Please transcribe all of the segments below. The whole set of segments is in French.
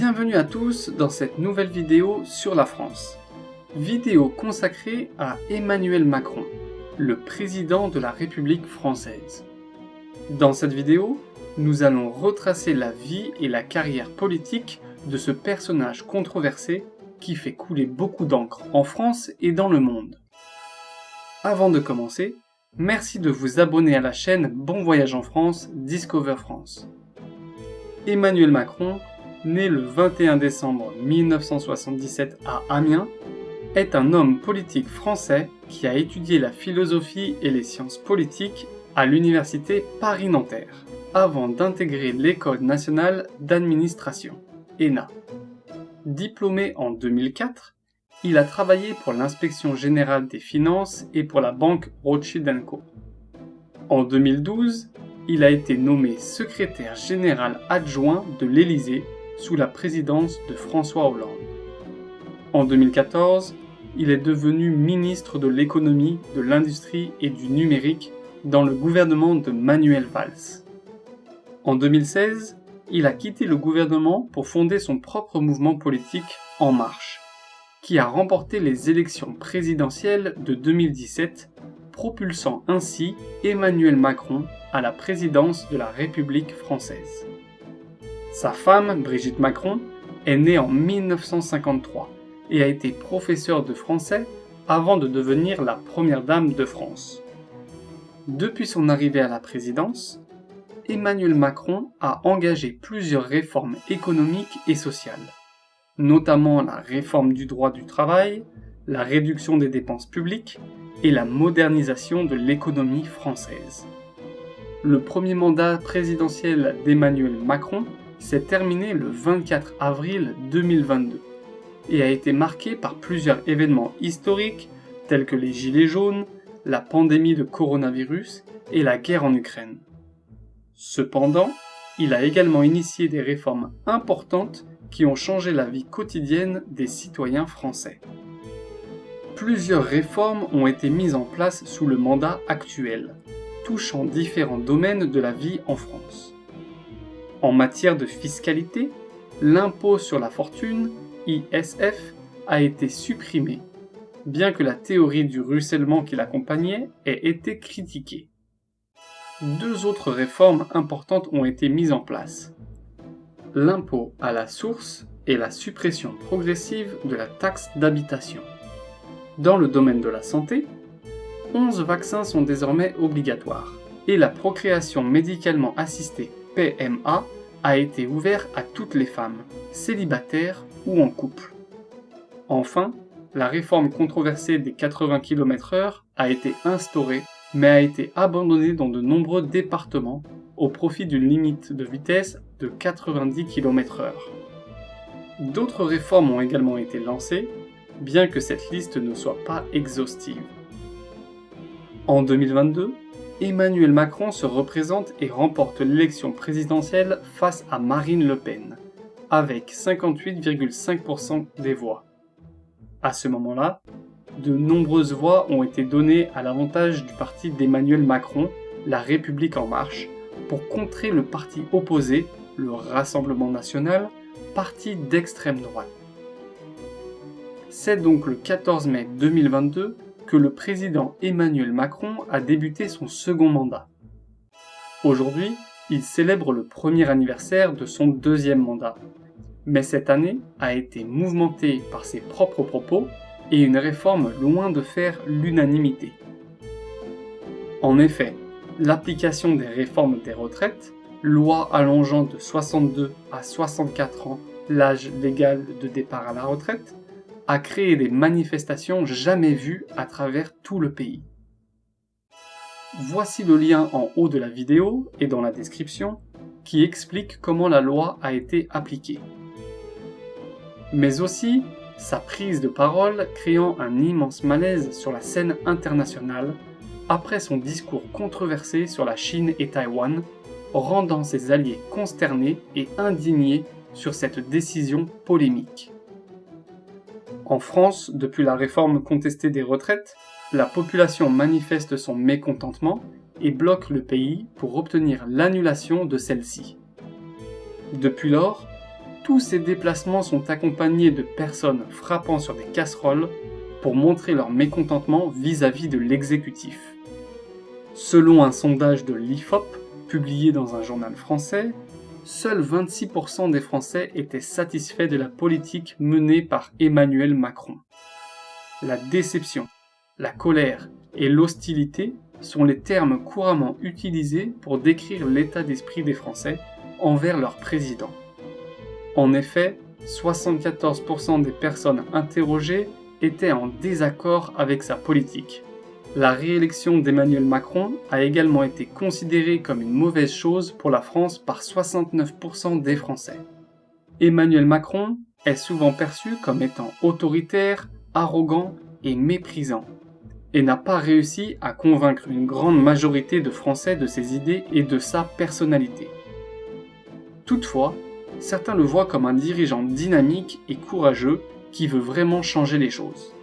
Bienvenue à tous dans cette nouvelle vidéo sur la France. Vidéo consacrée à Emmanuel Macron, le président de la République française. Dans cette vidéo, nous allons retracer la vie et la carrière politique de ce personnage controversé qui fait couler beaucoup d'encre en France et dans le monde. Avant de commencer, merci de vous abonner à la chaîne Bon Voyage en France, Discover France. Emmanuel Macron, né le 21 décembre 1977 à Amiens, est un homme politique français qui a étudié la philosophie et les sciences politiques à l'université Paris-Nanterre, avant d'intégrer l'École nationale d'administration, ENA. Diplômé en 2004, il a travaillé pour l'Inspection générale des finances et pour la banque Rothschild & Co. En 2012, il a été nommé secrétaire général adjoint de l'Élysée sous la présidence de François Hollande. En 2014, il est devenu ministre de l'économie, de l'industrie et du numérique dans le gouvernement de Manuel Valls. En 2016, il a quitté le gouvernement pour fonder son propre mouvement politique En Marche, qui a remporté les élections présidentielles de 2017, propulsant ainsi Emmanuel Macron à la présidence de la République française. Sa femme, Brigitte Macron, est née en 1953 et a été professeure de français avant de devenir la première dame de France. Depuis son arrivée à la présidence, Emmanuel Macron a engagé plusieurs réformes économiques et sociales, notamment la réforme du droit du travail, la réduction des dépenses publiques et la modernisation de l'économie française. Le premier mandat présidentiel d'Emmanuel Macron s'est terminé le 24 avril 2022 et a été marqué par plusieurs événements historiques tels que les Gilets jaunes, la pandémie de coronavirus et la guerre en Ukraine. Cependant, il a également initié des réformes importantes qui ont changé la vie quotidienne des citoyens français. Plusieurs réformes ont été mises en place sous le mandat actuel, touchant différents domaines de la vie en France. En matière de fiscalité, l'impôt sur la fortune, ISF, a été supprimé, bien que la théorie du ruissellement qui l'accompagnait ait été critiquée. Deux autres réformes importantes ont été mises en place. L'impôt à la source et la suppression progressive de la taxe d'habitation. Dans le domaine de la santé, 11 vaccins sont désormais obligatoires et la procréation médicalement assistée PMA a été ouvert à toutes les femmes, célibataires ou en couple. Enfin, la réforme controversée des 80 km/h a été instaurée, mais a été abandonnée dans de nombreux départements au profit d'une limite de vitesse de 90 km/h. D'autres réformes ont également été lancées, bien que cette liste ne soit pas exhaustive. En 2022, Emmanuel Macron se représente et remporte l'élection présidentielle face à Marine Le Pen, avec 58,5% des voix. À ce moment-là, de nombreuses voix ont été données à l'avantage du parti d'Emmanuel Macron, La République En Marche, pour contrer le parti opposé, le Rassemblement National, parti d'extrême droite. C'est donc le 14 mai 2022 que le président Emmanuel Macron a débuté son second mandat. Aujourd'hui, il célèbre le premier anniversaire de son deuxième mandat. Mais cette année a été mouvementée par ses propres propos et une réforme loin de faire l'unanimité. En effet, l'application des réformes des retraites, loi allongeant de 62 à 64 ans l'âge légal de départ à la retraite, a créé des manifestations jamais vues à travers tout le pays. Voici le lien en haut de la vidéo et dans la description qui explique comment la loi a été appliquée. Mais aussi sa prise de parole créant un immense malaise sur la scène internationale après son discours controversé sur la Chine et Taïwan, rendant ses alliés consternés et indignés sur cette décision polémique. En France, depuis la réforme contestée des retraites, la population manifeste son mécontentement et bloque le pays pour obtenir l'annulation de celle-ci. Depuis lors, Tous ces déplacements sont accompagnés de personnes frappant sur des casseroles pour montrer leur mécontentement vis-à-vis de l'exécutif. Selon un sondage de l'IFOP, publié dans un journal français, seuls 26% des Français étaient satisfaits de la politique menée par Emmanuel Macron. La déception, la colère et l'hostilité sont les termes couramment utilisés pour décrire l'état d'esprit des Français envers leur président. En effet, 74% des personnes interrogées étaient en désaccord avec sa politique. La réélection d'Emmanuel Macron a également été considérée comme une mauvaise chose pour la France par 69% des Français. Emmanuel Macron est souvent perçu comme étant autoritaire, arrogant et méprisant, et n'a pas réussi à convaincre une grande majorité de Français de ses idées et de sa personnalité. Toutefois, certains le voient comme un dirigeant dynamique et courageux qui veut vraiment changer les choses.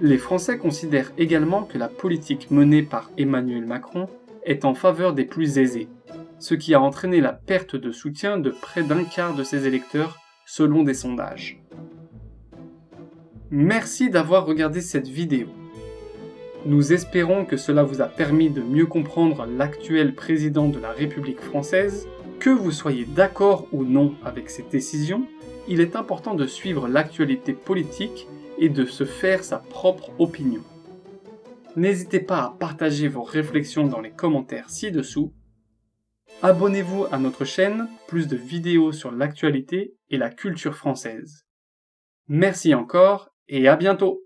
Les Français considèrent également que la politique menée par Emmanuel Macron est en faveur des plus aisés, ce qui a entraîné la perte de soutien de près d'un quart de ses électeurs selon des sondages. Merci d'avoir regardé cette vidéo. Nous espérons que cela vous a permis de mieux comprendre l'actuel président de la République française. Que vous soyez d'accord ou non avec cette décision, il est important de suivre l'actualité politique et de se faire sa propre opinion. N'hésitez pas à partager vos réflexions dans les commentaires ci-dessous. Abonnez-vous à notre chaîne, plus de vidéos sur l'actualité et la culture française. Merci encore et à bientôt!